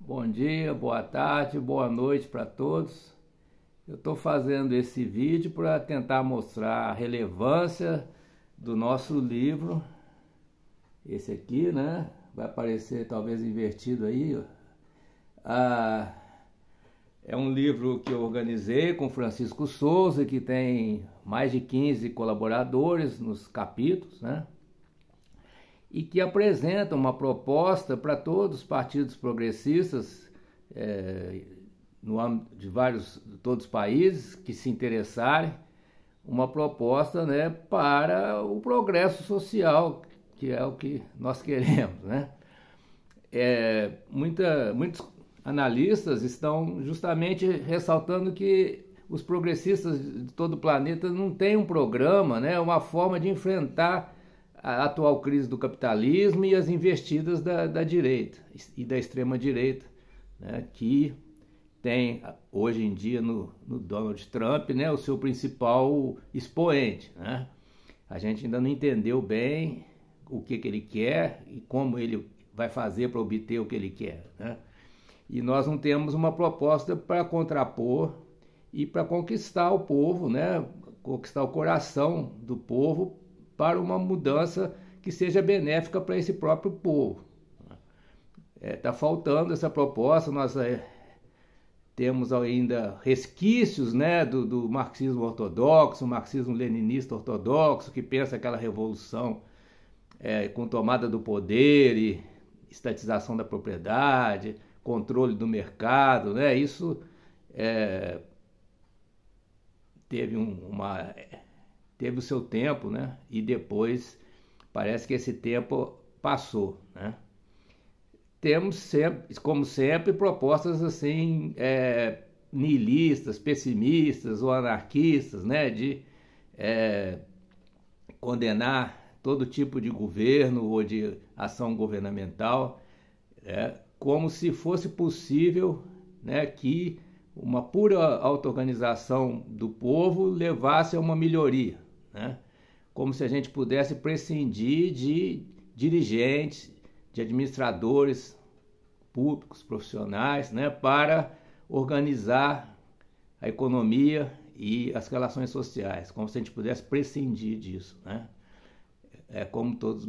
Bom dia, boa tarde, boa noite para todos. Eu estou fazendo esse vídeo para tentar mostrar a relevância do nosso livro. Esse aqui, né? Vai aparecer talvez invertido aí. É um livro que eu organizei com Francisco Souza, que tem mais de 15 colaboradores nos capítulos, né? E que apresenta uma proposta para todos os partidos progressistas no âmbito de todos os países que se interessarem, uma proposta, né, para o progresso social, que é o que nós queremos, né? Muitos analistas estão justamente ressaltando que os progressistas de todo o planeta não têm um programa, né, uma forma de enfrentar a atual crise do capitalismo e as investidas da direita e da extrema-direita, né, que tem hoje em dia no Donald Trump, né, o seu principal expoente, né? A gente ainda não entendeu bem o que ele quer e como ele vai fazer para obter o que ele quer, né? E nós não temos uma proposta para contrapor e para conquistar o povo, né, conquistar o coração do povo para uma mudança que seja benéfica para esse próprio povo. Está faltando essa proposta. Nós temos ainda resquícios, né, do marxismo ortodoxo, marxismo leninista ortodoxo, que pensa aquela revolução com tomada do poder e estatização da propriedade, controle do mercado, né? Isso teve o seu tempo, né? E depois parece que esse tempo passou, né? Temos sempre, como sempre, propostas assim nihilistas, pessimistas ou anarquistas, né? De condenar todo tipo de governo ou de ação governamental, como se fosse possível, né, que uma pura auto-organização do povo levasse a uma melhoria, né? Como se a gente pudesse prescindir de dirigentes, de administradores públicos, profissionais, né, para organizar a economia e as relações sociais, como se a gente pudesse prescindir disso, né? Como todas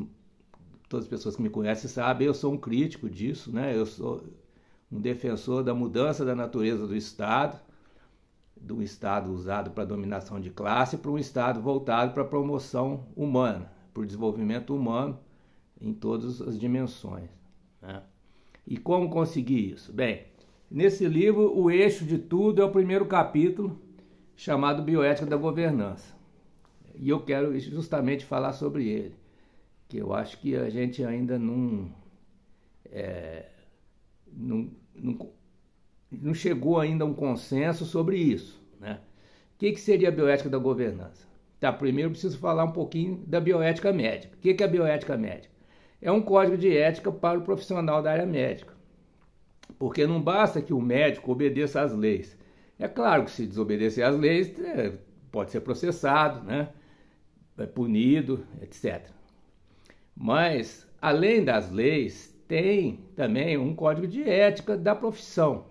as pessoas que me conhecem sabem, eu sou um crítico disso, né? Eu sou um defensor da mudança da natureza do Estado, de um Estado usado para dominação de classe, para um Estado voltado para a promoção humana, para o desenvolvimento humano em todas as dimensões, né? E como conseguir isso? Bem, nesse livro, o eixo de tudo é o primeiro capítulo, chamado Bioética da Governança. E eu quero justamente falar sobre ele, que eu acho que a gente ainda não chegou ainda a um consenso sobre isso, né? O que seria a bioética da governança? Tá, primeiro eu preciso falar um pouquinho da bioética médica. O que é a bioética médica? É um código de ética para o profissional da área médica, porque não basta que o médico obedeça às leis. É claro que se desobedecer às leis, pode ser processado, né? É punido, etc. Mas, além das leis, tem também um código de ética da profissão.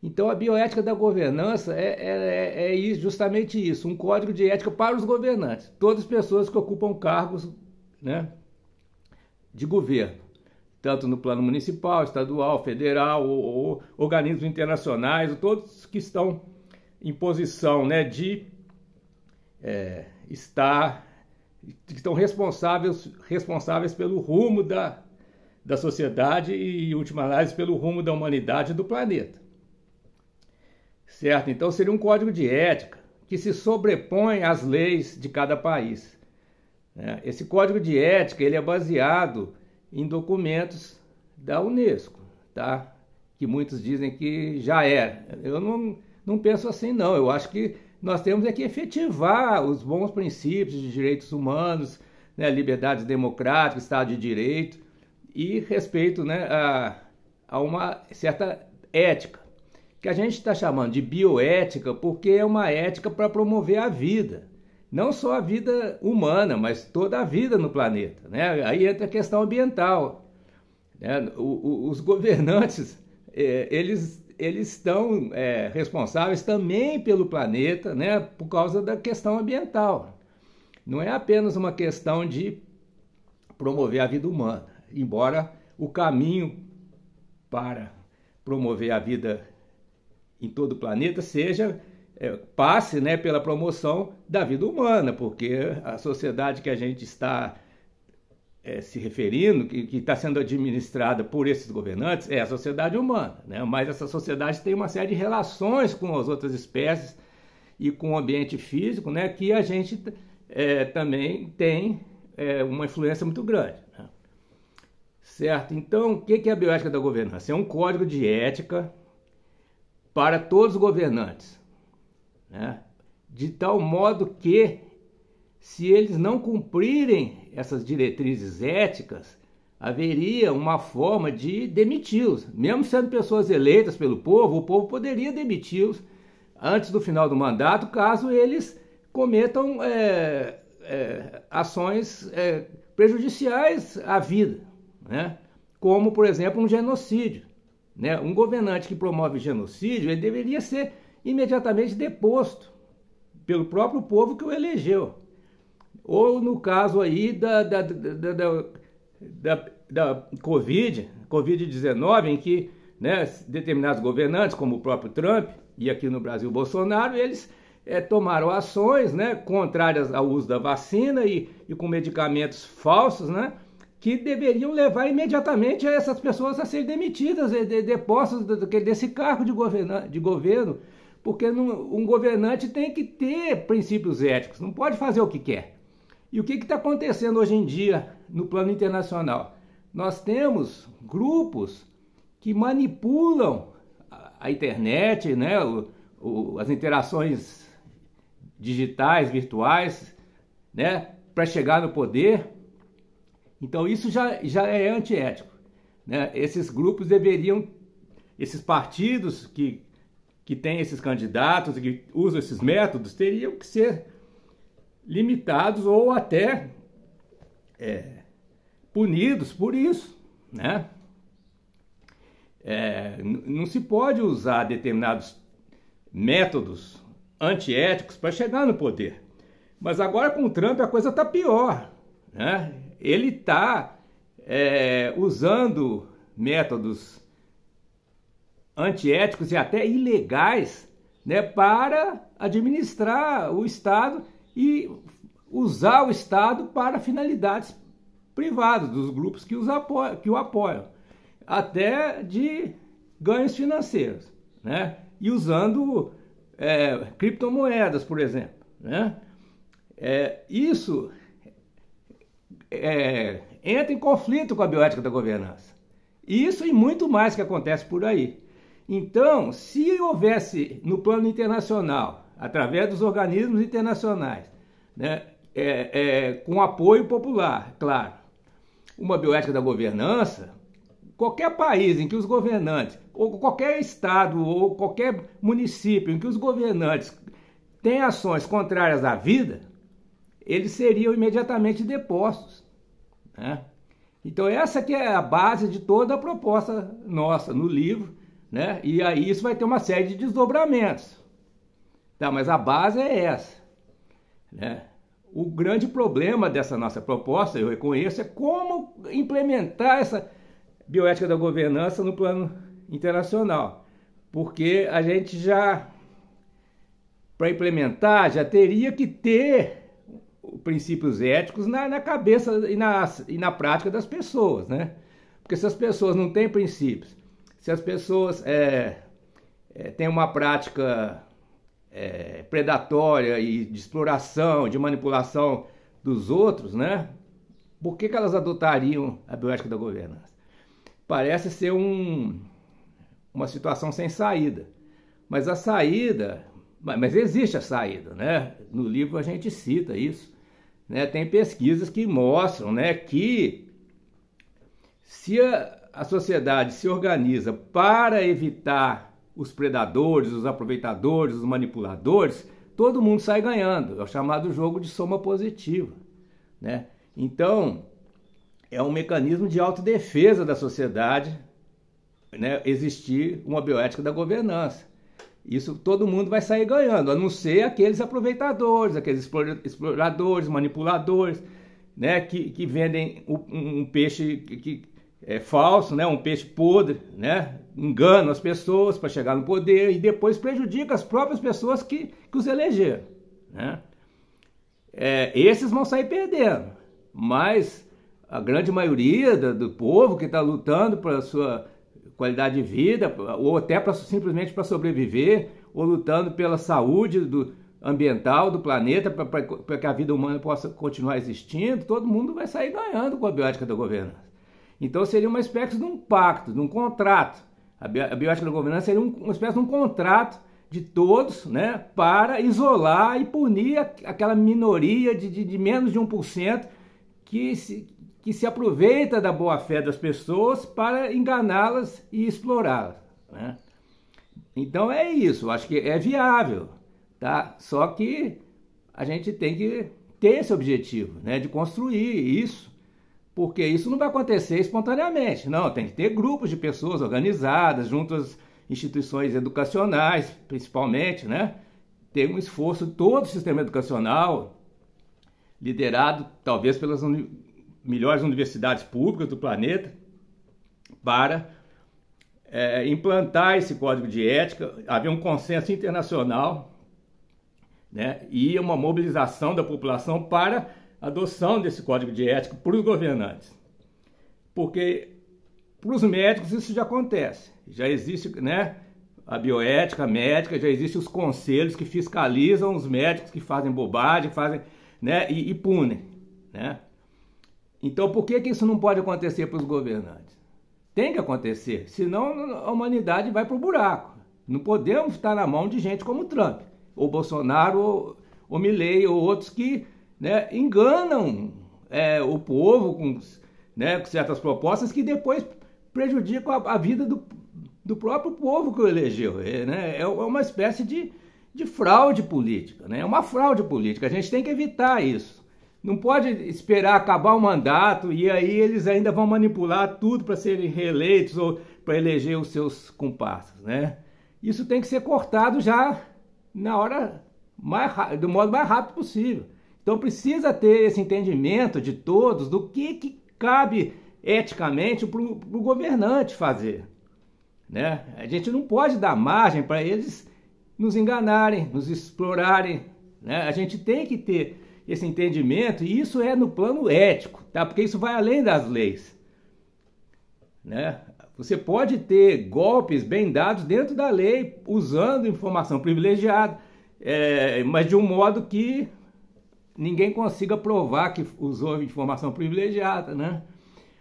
Então, a bioética da governança é justamente isso, um código de ética para os governantes, todas as pessoas que ocupam cargos, né, de governo, tanto no plano municipal, estadual, federal ou organismos internacionais, todos que estão em posição, né, de que estão responsáveis pelo rumo da sociedade e, em última análise, pelo rumo da humanidade e do planeta. Certo? Então, seria um código de ética que se sobrepõe às leis de cada país. Esse código de ética ele é baseado em documentos da Unesco, tá? Que muitos dizem que já era. Eu não penso assim, não. Eu acho que nós temos que efetivar os bons princípios de direitos humanos, né, liberdades democráticas, Estado de Direito e respeito, né, a uma certa ética, que a gente está chamando de bioética porque é uma ética para promover a vida. Não só a vida humana, mas toda a vida no planeta, né? Aí entra a questão ambiental, né? Os governantes eles estão responsáveis também pelo planeta, né, por causa da questão ambiental. Não é apenas uma questão de promover a vida humana, embora o caminho para promover a vida em todo o planeta passe, né, pela promoção da vida humana, porque a sociedade que a gente está se referindo, que está sendo administrada por esses governantes, é a sociedade humana, né? Mas essa sociedade tem uma série de relações com as outras espécies e com o ambiente físico, né, que a gente também tem uma influência muito grande, né? Certo? Então, o que é a bioética da governança? É um código de ética para todos os governantes, né? De tal modo que, se eles não cumprirem essas diretrizes éticas, haveria uma forma de demiti-los. Mesmo sendo pessoas eleitas pelo povo, o povo poderia demiti-los antes do final do mandato, caso eles cometam ações prejudiciais à vida, né? Como, por exemplo, um genocídio, né? Um governante que promove genocídio, ele deveria ser imediatamente deposto pelo próprio povo que o elegeu. Ou no caso aí da Covid-19, em que, né, determinados governantes, como o próprio Trump e aqui no Brasil Bolsonaro, eles tomaram ações, né, contrárias ao uso da vacina e com medicamentos falsos, né, que deveriam levar imediatamente essas pessoas a serem demitidas, depostas desse cargo de governo, porque um governante tem que ter princípios éticos, não pode fazer o que quer. E o que está acontecendo hoje em dia no plano internacional? Nós temos grupos que manipulam a internet, né, as interações digitais, virtuais, né, para chegar no poder. Então isso já é antiético, né? Esses grupos esses partidos que têm esses candidatos e que usam esses métodos, teriam que ser limitados ou até punidos por isso, né? Não se pode usar determinados métodos antiéticos para chegar no poder. Mas agora com o Trump a coisa está pior, né? Ele está usando métodos antiéticos e até ilegais, né, para administrar o Estado e usar o Estado para finalidades privadas dos grupos que o apoiam, até de ganhos financeiros, né? E usando criptomoedas, por exemplo, né? Isso entra em conflito com a bioética da governança. Isso e muito mais que acontece por aí. Então, se houvesse no plano internacional, através dos organismos internacionais, né, com apoio popular, claro, uma bioética da governança, qualquer país em que os governantes, ou qualquer estado, ou qualquer município em que os governantes têm ações contrárias à vida, eles seriam imediatamente depostos, né? Então essa que é a base de toda a proposta nossa no livro, né? E aí isso vai ter uma série de desdobramentos, tá? Mas a base é essa, né? O grande problema dessa nossa proposta, eu reconheço, é como implementar essa bioética da governança no plano internacional, porque a gente para implementar, já teria que ter princípios éticos na cabeça e na prática das pessoas, né? Porque se as pessoas não têm princípios, se as pessoas têm uma prática predatória e de exploração, de manipulação dos outros, né? Por que elas adotariam a bioética da governança? Parece ser uma situação sem saída, mas a saída, mas existe a saída, né? No livro a gente cita isso, né? Tem pesquisas que mostram, né, que se a sociedade se organiza para evitar os predadores, os aproveitadores, os manipuladores, todo mundo sai ganhando. É o chamado jogo de soma positiva, né? Então, é um mecanismo de autodefesa da sociedade né, existir uma bioética da governança. Isso todo mundo vai sair ganhando, a não ser aqueles aproveitadores, aqueles exploradores, manipuladores, né, que vendem um peixe que é falso, né, um peixe podre, né, enganam as pessoas para chegar no poder e depois prejudica as próprias pessoas que os elegeram, né? Esses vão sair perdendo, mas a grande maioria do povo que está lutando pela sua qualidade de vida, ou até simplesmente para sobreviver, ou lutando pela saúde ambiental do planeta, para que a vida humana possa continuar existindo, todo mundo vai sair ganhando com a bioética da governança. Então seria uma espécie de um pacto, de um contrato. A bioética da governança seria uma espécie de um contrato de todos, né, para isolar e punir aquela minoria de menos de 1% que se aproveita da boa-fé das pessoas para enganá-las e explorá-las, né? Então é isso, eu acho que é viável, tá? Só que a gente tem que ter esse objetivo, né, de construir isso, porque isso não vai acontecer espontaneamente, não, tem que ter grupos de pessoas organizadas, junto às instituições educacionais, principalmente, né? Ter um esforço de todo o sistema educacional, liderado talvez pelas melhores universidades públicas do planeta, para implantar esse código de ética, haver um consenso internacional, né, e uma mobilização da população para a adoção desse código de ética por os governantes. Porque para os médicos isso já acontece, já existe, né, a bioética médica, já existem os conselhos que fiscalizam os médicos que fazem bobagem, né, e punem, né? Então, por que isso não pode acontecer para os governantes? Tem que acontecer, senão a humanidade vai para o buraco. Não podemos estar na mão de gente como Trump, ou Bolsonaro, ou Milei, ou outros que, né, enganam o povo com certas propostas que depois prejudicam a vida do próprio povo que o elegeu. É uma espécie de fraude política, né? É uma fraude política, a gente tem que evitar isso. Não pode esperar acabar o mandato e aí eles ainda vão manipular tudo para serem reeleitos ou para eleger os seus comparsas, né? Isso tem que ser cortado já na hora do modo mais rápido possível. Então precisa ter esse entendimento de todos do que cabe eticamente para o governante fazer, né? A gente não pode dar margem para eles nos enganarem, nos explorarem, né? A gente tem que ter esse entendimento, e isso é no plano ético, tá? Porque isso vai além das leis, né? Você pode ter golpes bem dados dentro da lei, usando informação privilegiada, mas de um modo que ninguém consiga provar que usou informação privilegiada, né?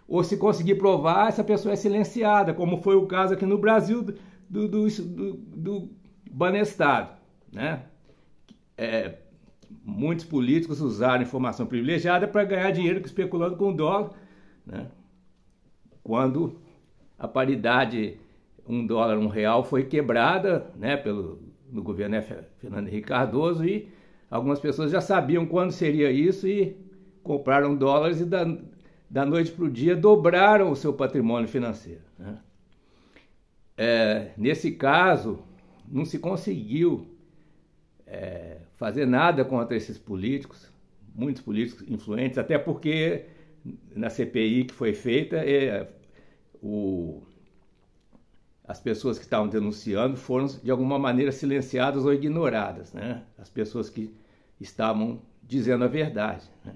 Ou se conseguir provar, essa pessoa é silenciada, como foi o caso aqui no Brasil do Banestado, né? Muitos políticos usaram informação privilegiada para ganhar dinheiro especulando com o dólar, né? Quando a paridade $1, R$1 foi quebrada, né, no governo Fernando Henrique Cardoso, e algumas pessoas já sabiam quando seria isso e compraram dólares e da noite para o dia dobraram o seu patrimônio financeiro, né? Nesse caso, não se conseguiu fazer nada contra esses políticos, muitos políticos influentes, até porque na CPI que foi feita, as pessoas que estavam denunciando foram de alguma maneira silenciadas ou ignoradas, né? As pessoas que estavam dizendo a verdade, né?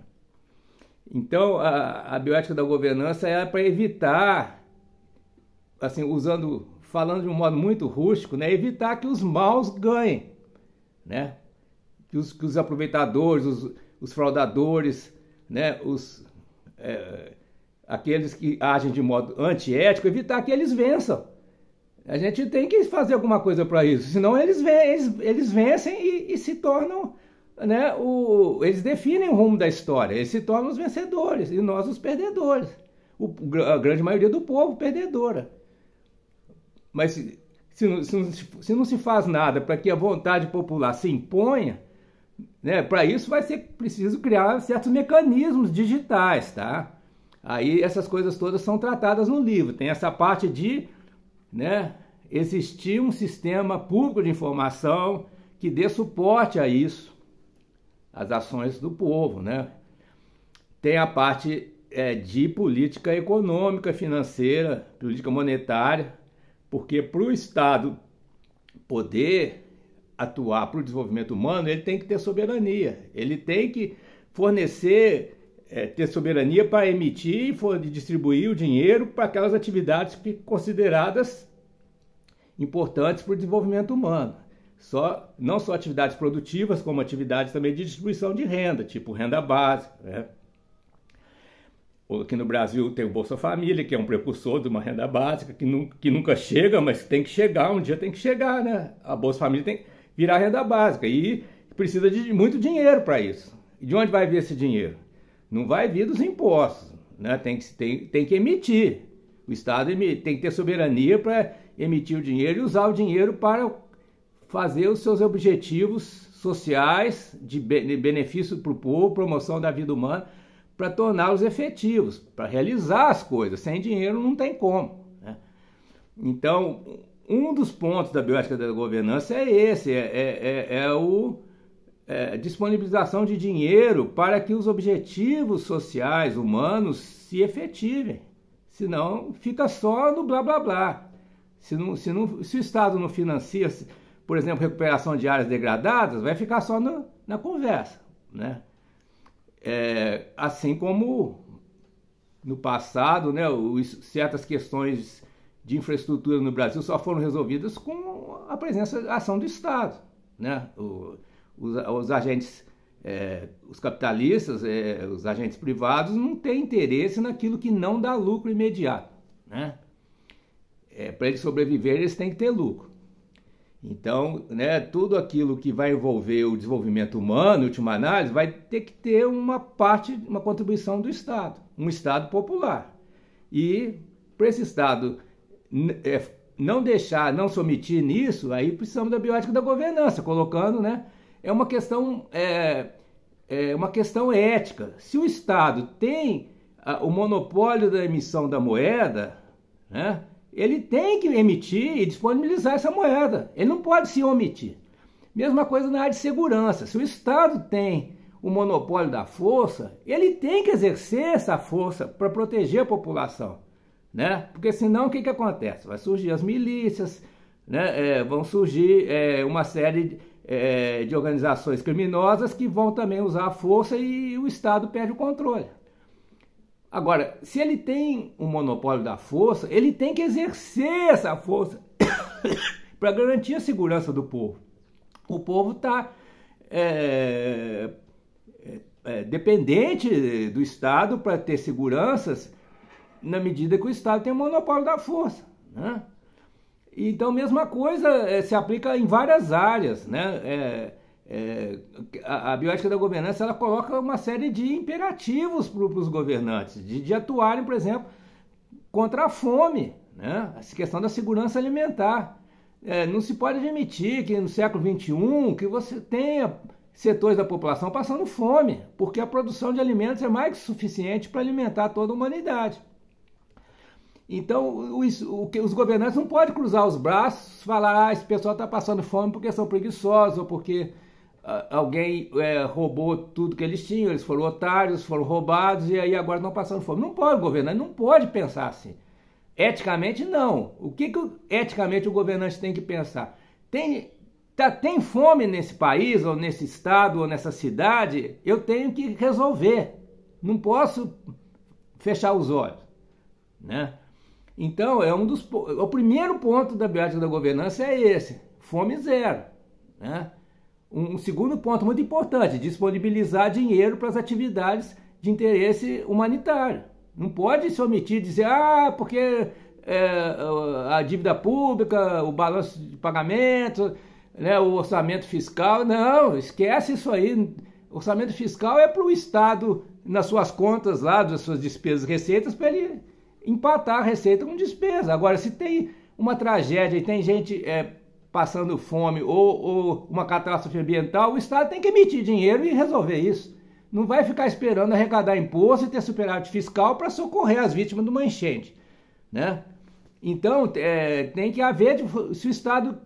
Então a bioética da governança é para evitar, assim, falando de um modo muito rústico, né, evitar que os maus ganhem, né? Que os aproveitadores, os fraudadores, né, aqueles que agem de modo antiético, evitar que eles vençam. A gente tem que fazer alguma coisa para isso, senão eles vencem e se tornam, né, eles definem o rumo da história, eles se tornam os vencedores e nós os perdedores, a grande maioria do povo perdedora. Mas se não se faz nada para que a vontade popular se imponha, né, para isso vai ser preciso criar certos mecanismos digitais, tá? Aí essas coisas todas são tratadas no livro. Tem essa parte de, né, existir um sistema público de informação que dê suporte a isso, às ações do povo, né? Tem a parte de política econômica, financeira, política monetária, porque para o Estado poder atuar para o desenvolvimento humano, ele tem que ter soberania, ele tem que fornecer, ter soberania para emitir e distribuir o dinheiro para aquelas atividades consideradas importantes para o desenvolvimento humano. Não só atividades produtivas, como atividades também de distribuição de renda, tipo renda básica, né? Aqui no Brasil tem o Bolsa Família, que é um precursor de uma renda básica, que nunca chega, mas tem que chegar, um dia tem que chegar, né? A Bolsa Família tem que virar renda básica e precisa de muito dinheiro para isso. E de onde vai vir esse dinheiro? Não vai vir dos impostos, né? Tem que emitir. O Estado tem que ter soberania para emitir o dinheiro e usar o dinheiro para fazer os seus objetivos sociais de benefício para o povo, promoção da vida humana, para torná-los efetivos, para realizar as coisas. Sem dinheiro não tem como, né? Então, um dos pontos da bioética da governança é esse, a disponibilização de dinheiro para que os objetivos sociais humanos se efetivem. Senão, fica só no blá blá blá. Se o Estado não financia, por exemplo, recuperação de áreas degradadas, vai ficar só na conversa, né? Assim como no passado, né, certas questões de infraestrutura no Brasil só foram resolvidas com a a ação do Estado, né? Os agentes, os capitalistas, os agentes privados não têm interesse naquilo que não dá lucro imediato, né? Para eles sobreviverem, eles têm que ter lucro. Então, né, tudo aquilo que vai envolver o desenvolvimento humano, em última análise, vai ter que ter uma contribuição do Estado, um Estado popular. E para esse Estado não se omitir nisso, aí precisamos da bioética da governança, colocando, né, uma questão ética. Se o Estado tem o monopólio da emissão da moeda, né, ele tem que emitir e disponibilizar essa moeda. Ele não pode se omitir. Mesma coisa na área de segurança. Se o Estado tem o monopólio da força, ele tem que exercer essa força para proteger a população, né? Porque senão o que acontece? Vai surgir as milícias, né? Vão surgir uma série de organizações criminosas que vão também usar a força e o Estado perde o controle. Agora, se ele tem um monopólio da força, ele tem que exercer essa força para garantir a segurança do povo. O povo está dependente do Estado para ter seguranças na medida que o Estado tem o monopólio da força, né? Então, a mesma coisa se aplica em várias áreas, né? A bioética da governança, ela coloca uma série de imperativos para os governantes, de atuarem, por exemplo, contra a fome, né? Essa questão da segurança alimentar. Não se pode admitir que no século XXI que você tenha setores da população passando fome, porque a produção de alimentos é mais que suficiente para alimentar toda a humanidade. Então, os governantes não podem cruzar os braços e falar: esse pessoal está passando fome porque são preguiçosos, ou porque alguém roubou tudo que eles tinham, eles foram otários, foram roubados e aí agora estão passando fome. Não pode, o governante não pode pensar assim. Eticamente, não. O que eticamente o governante tem que pensar? Tem fome nesse país, ou nesse estado, ou nessa cidade, eu tenho que resolver. Não posso fechar os olhos, né? Então, o primeiro ponto da bioética da governança é esse: fome zero, né? Um segundo ponto muito importante: disponibilizar dinheiro para as atividades de interesse humanitário. Não pode se omitir de dizer: porque a dívida pública, o balanço de pagamento, né, o orçamento fiscal. Não, esquece isso aí. O orçamento fiscal é para o Estado, nas suas contas lá, das suas despesas e receitas, para ele empatar a receita com despesa. Agora, se tem uma tragédia e tem gente passando fome ou uma catástrofe ambiental, o Estado tem que emitir dinheiro e resolver isso. Não vai ficar esperando arrecadar imposto e ter superávit fiscal para socorrer as vítimas de uma enchente, né? Então, tem que haver, se o Estado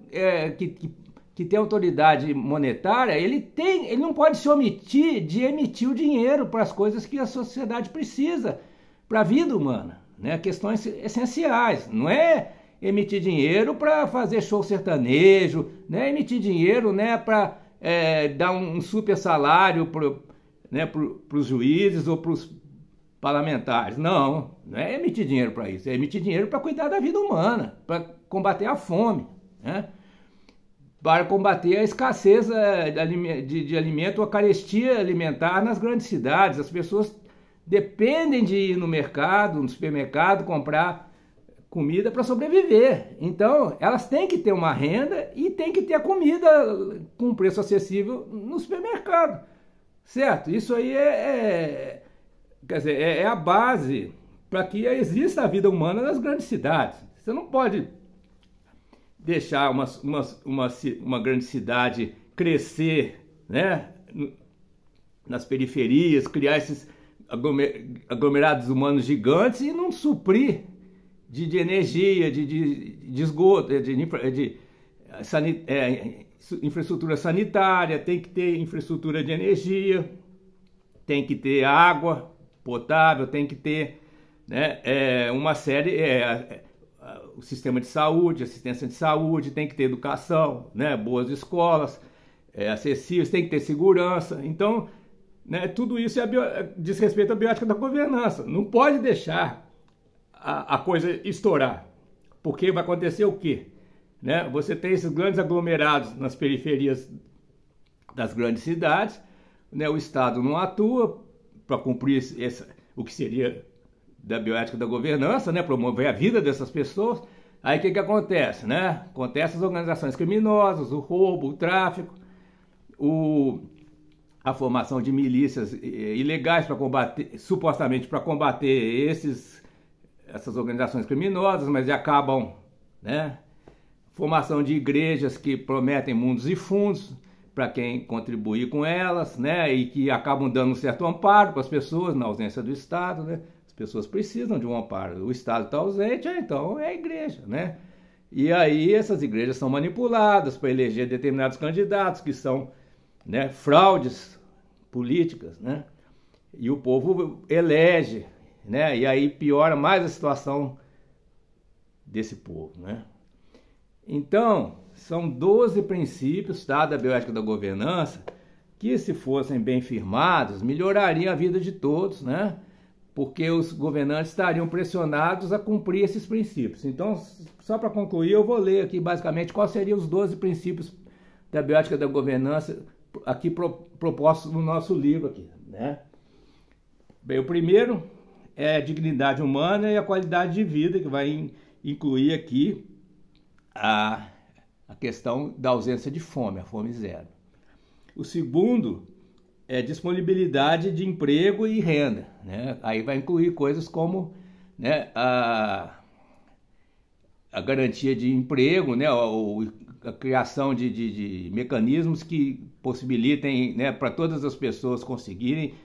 que tem autoridade monetária, ele não pode se omitir de emitir o dinheiro para as coisas que a sociedade precisa para a vida humana, né? Questões essenciais. Não é emitir dinheiro para fazer show sertanejo, não é emitir dinheiro, né, para dar um super salário né, para os juízes ou para os parlamentares. Não é emitir dinheiro para isso, é emitir dinheiro para cuidar da vida humana, para combater a fome, né? Para combater a escassez de alimento, a carestia alimentar nas grandes cidades. As pessoas dependem de ir no mercado, no supermercado, comprar comida para sobreviver. Então, elas têm que ter uma renda e têm que ter a comida com preço acessível no supermercado, certo? Isso aí quer dizer, é a base para que exista a vida humana nas grandes cidades. Você não pode deixar uma grande cidade crescer, né, nas periferias, criar esses aglomerados humanos gigantes e não suprir de energia, de esgoto, de infraestrutura sanitária. Tem que ter infraestrutura de energia, tem que ter água potável, tem que ter, né, uma série, o sistema de saúde, assistência de saúde, tem que ter educação, né, boas escolas acessíveis, tem que ter segurança. Então, né, tudo isso diz respeito à bioética da governança. Não pode deixar a coisa estourar, porque vai acontecer o quê? Né? Você tem esses grandes aglomerados nas periferias das grandes cidades, né? O Estado não atua para cumprir o que seria da bioética da governança, né? Promover a vida dessas pessoas. Aí o que acontece? Né? Acontece as organizações criminosas, o roubo, o tráfico, a formação de milícias ilegais para combater, supostamente para combater essas organizações criminosas, mas acabam, né? Formação de igrejas que prometem mundos e fundos para quem contribuir com elas, né? E que acabam dando um certo amparo para as pessoas na ausência do Estado, né? As pessoas precisam de um amparo. O Estado está ausente, então é a igreja, né? E aí essas igrejas são manipuladas para eleger determinados candidatos que são, né, fraudes políticas, né? E o povo elege, né? E aí piora mais a situação desse povo, né? Então, são 12 princípios, tá, da bioética da governança que, se fossem bem firmados, melhorariam a vida de todos, né? Porque os governantes estariam pressionados a cumprir esses princípios. Então, só para concluir, eu vou ler aqui basicamente quais seriam os 12 princípios da bioética da governança aqui propostos no nosso livro aqui, né? Bem, o primeiro é a dignidade humana e a qualidade de vida, que vai incluir aqui a questão da ausência de fome, a fome zero. O segundo é disponibilidade de emprego e renda, né? Aí vai incluir coisas como, né, a garantia de emprego, né, a criação de mecanismos que possibilitem, né, para todas as pessoas conseguirem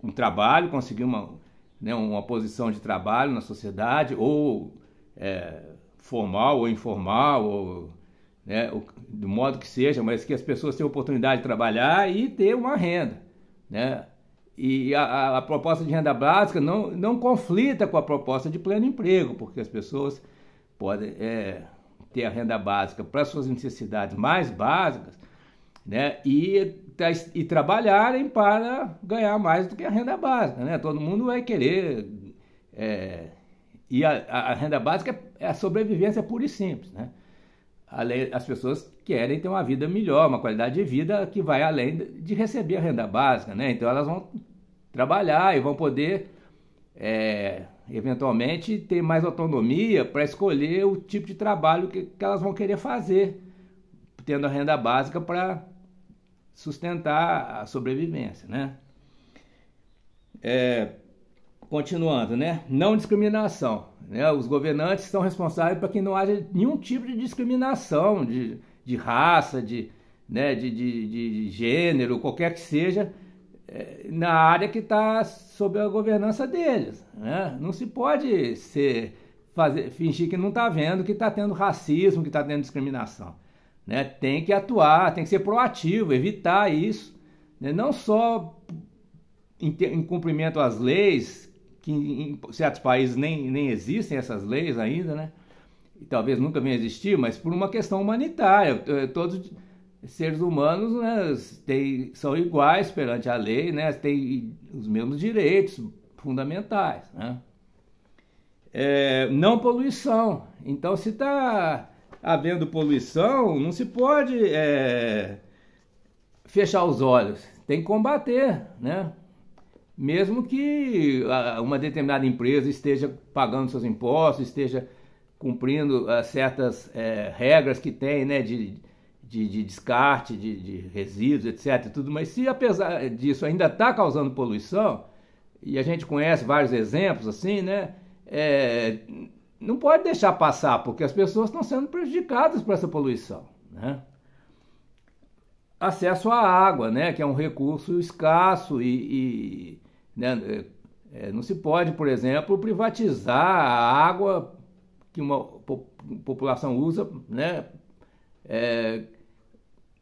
um trabalho, conseguir uma posição de trabalho na sociedade, ou formal ou informal, ou, né, do modo que seja, mas que as pessoas tenham oportunidade de trabalhar e ter uma renda, né? E a proposta de renda básica não conflita com a proposta de pleno emprego, porque as pessoas podem ter a renda básica para suas necessidades mais básicas, né? E trabalharem para ganhar mais do que a renda básica, né? Todo mundo vai querer. E a renda básica é a sobrevivência pura e simples, né? As pessoas querem ter uma vida melhor, uma qualidade de vida que vai além de receber a renda básica, né? Então elas vão trabalhar e vão poder, eventualmente, ter mais autonomia para escolher o tipo de trabalho que elas vão querer fazer, tendo a renda básica para sustentar a sobrevivência, né? Continuando, né? Não discriminação, né? Os governantes são responsáveis para que não haja nenhum tipo de discriminação de raça, né? de gênero, qualquer que seja, na área que está sob a governança deles, né? Não se pode fingir que não está vendo que está tendo racismo, que está tendo discriminação. Né? Tem que atuar, tem que ser proativo, evitar isso. Né? Não só em cumprimento às leis, que em certos países nem existem essas leis ainda, né? E talvez nunca venha a existir, mas por uma questão humanitária. Todos os seres humanos, né, são iguais perante a lei, né? Têm os mesmos direitos fundamentais. Né? Não poluição. Então, se está havendo poluição, não se pode fechar os olhos. Tem que combater, né? Mesmo que uma determinada empresa esteja pagando seus impostos, esteja cumprindo certas regras que tem, né, de descarte, de resíduos, etc. Tudo, mas se apesar disso ainda está causando poluição, e a gente conhece vários exemplos assim, né, não pode deixar passar, porque as pessoas estão sendo prejudicadas por essa poluição. Né? Acesso à água, né, que é um recurso escasso né, não se pode, por exemplo, privatizar a água que uma população usa, né?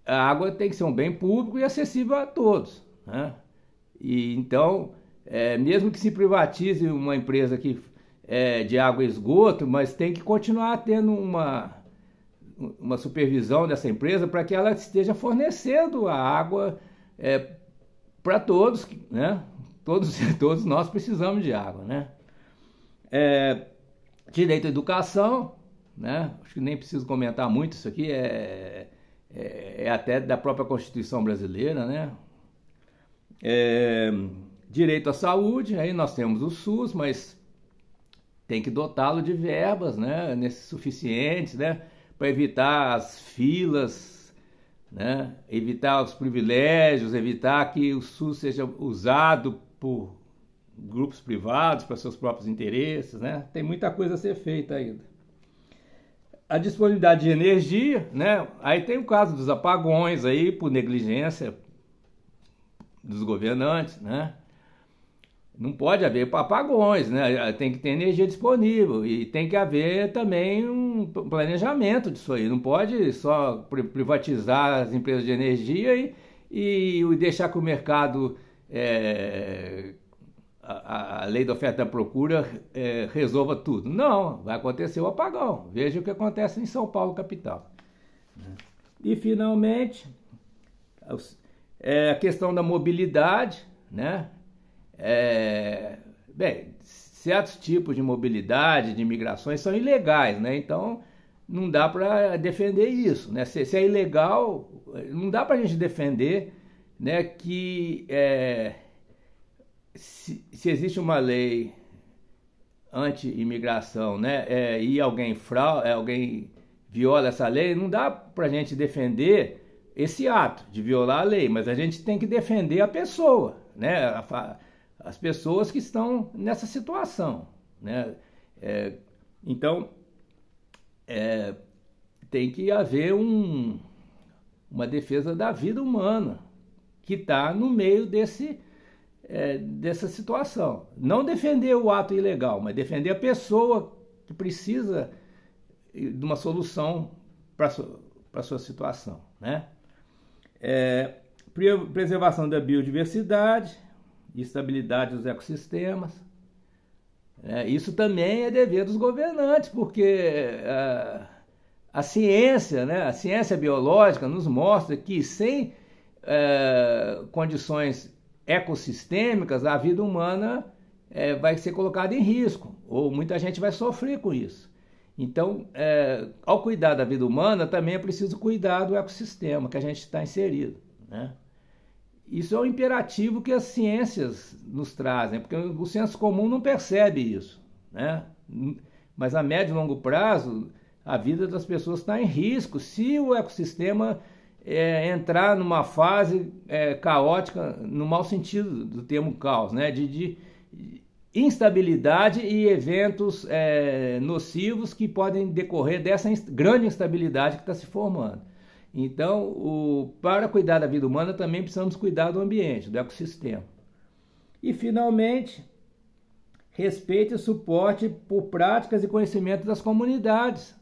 A água tem que ser um bem público e acessível a todos. Né? E então, mesmo que se privatize uma empresa de água e esgoto, mas tem que continuar tendo uma supervisão dessa empresa para que ela esteja fornecendo a água para todos, né? Todos nós precisamos de água, né? Direito à educação, né? Acho que nem preciso comentar muito isso aqui, até da própria Constituição brasileira, né? Direito à saúde, aí nós temos o SUS, mas tem que dotá-lo de verbas, né? Suficientes, né? Para evitar as filas, né? Evitar os privilégios, evitar que o SUS seja usado por grupos privados para seus próprios interesses, né? Tem muita coisa a ser feita ainda. A disponibilidade de energia, né? Aí tem o caso dos apagões aí por negligência dos governantes, né? Não pode haver apagões, né? Tem que ter energia disponível e tem que haver também um planejamento disso aí. Não pode só privatizar as empresas de energia e deixar que o mercado, a lei da oferta e da procura resolva tudo. Não, vai acontecer o apagão. Veja o que acontece em São Paulo, capital. E, finalmente, a questão da mobilidade, né? Bem, certos tipos de mobilidade, de migrações são ilegais, né? Então não dá para defender isso, né? Se é ilegal, não dá para a gente defender, né, que se existe uma lei anti-imigração, né, e alguém viola essa lei, não dá para a gente defender esse ato de violar a lei, mas a gente tem que defender a pessoa, né? As pessoas que estão nessa situação, né? Então, tem que haver uma defesa da vida humana que está no meio dessa situação. Não defender o ato ilegal, mas defender a pessoa que precisa de uma solução para a sua situação, né? Preservação da biodiversidade, estabilidade dos ecossistemas. Isso também é dever dos governantes, porque a ciência, né, a ciência biológica nos mostra que sem condições ecossistêmicas, a vida humana vai ser colocada em risco, ou muita gente vai sofrer com isso. Então, ao cuidar da vida humana, também é preciso cuidar do ecossistema que a gente está inserido, né? Isso é um imperativo que as ciências nos trazem, porque o senso comum não percebe isso, né? Mas a médio e longo prazo, a vida das pessoas está em risco se o ecossistema entrar numa fase caótica, no mau sentido do termo caos, né? De instabilidade e eventos nocivos que podem decorrer dessa grande instabilidade que está se formando. Então, para cuidar da vida humana, também precisamos cuidar do ambiente, do ecossistema. E, finalmente, respeito e suporte por práticas e conhecimento das comunidades.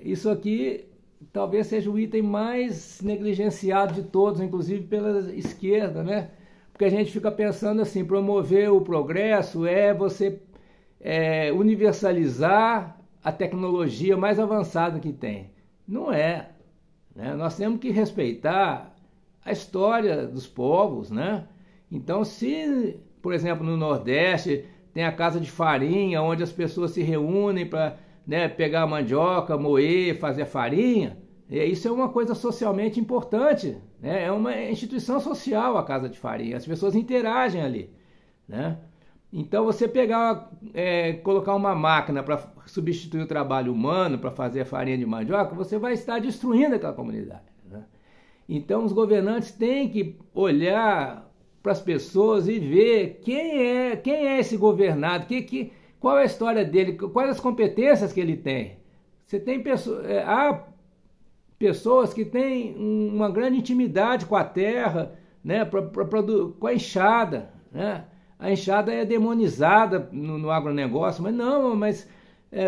Isso aqui talvez seja o item mais negligenciado de todos, inclusive pela esquerda, né? Porque a gente fica pensando assim, promover o progresso é você universalizar a tecnologia mais avançada que tem. Não é, né? Nós temos que respeitar a história dos povos, né? Então, se, por exemplo, no Nordeste tem a casa de farinha, onde as pessoas se reúnem para, né, pegar a mandioca, moer, fazer farinha, isso é uma coisa socialmente importante, né? É uma instituição social a casa de farinha, as pessoas interagem ali, né? Então, você pegar, colocar uma máquina para substituir o trabalho humano para fazer a farinha de mandioca, você vai estar destruindo aquela comunidade, né? Então, os governantes têm que olhar para as pessoas e ver quem é esse governado, qual é a história dele, quais as competências que ele tem. Você tem há pessoas que têm uma grande intimidade com a terra, né, com a enxada, né? A enxada é demonizada no agronegócio, mas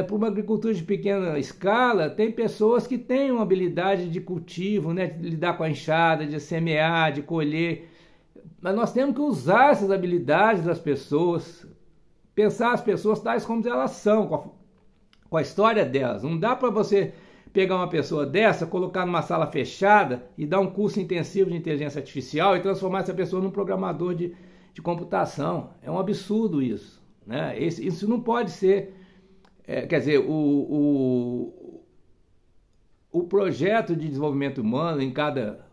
para uma agricultura de pequena escala, tem pessoas que têm uma habilidade de cultivo, né, de lidar com a enxada, de semear, de colher. Mas nós temos que usar essas habilidades das pessoas, pensar as pessoas tais como elas são, com a história delas. Não dá para você pegar uma pessoa dessa, colocar numa sala fechada e dar um curso intensivo de inteligência artificial e transformar essa pessoa num programador de computação. É um absurdo isso, né? Isso não pode ser... quer dizer, o projeto de desenvolvimento humano em cada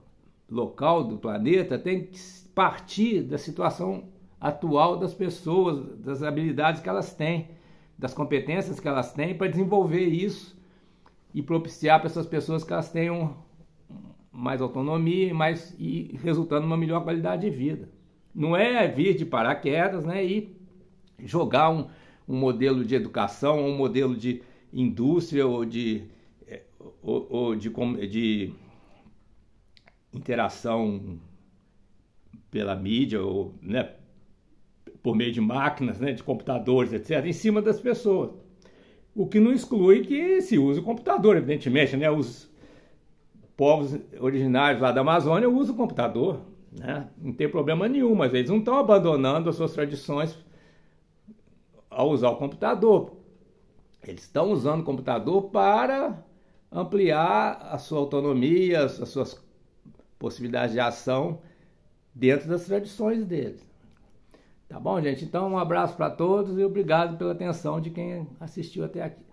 local do planeta tem que partir da situação atual das pessoas, das habilidades que elas têm, das competências que elas têm, para desenvolver isso e propiciar para essas pessoas que elas tenham mais autonomia e resultando numa melhor qualidade de vida. Não é vir de paraquedas, né, e jogar um modelo de educação, um modelo de indústria ou de interação pela mídia, ou, né, por meio de máquinas, né, de computadores, etc., em cima das pessoas. O que não exclui que se use o computador, evidentemente, né? Os povos originários lá da Amazônia usam o computador, né? Não tem problema nenhum, mas eles não estão abandonando as suas tradições ao usar o computador. Eles estão usando o computador para ampliar a sua autonomia, as suas possibilidades de ação dentro das tradições deles. Tá bom, gente? Então, um abraço para todos e obrigado pela atenção de quem assistiu até aqui.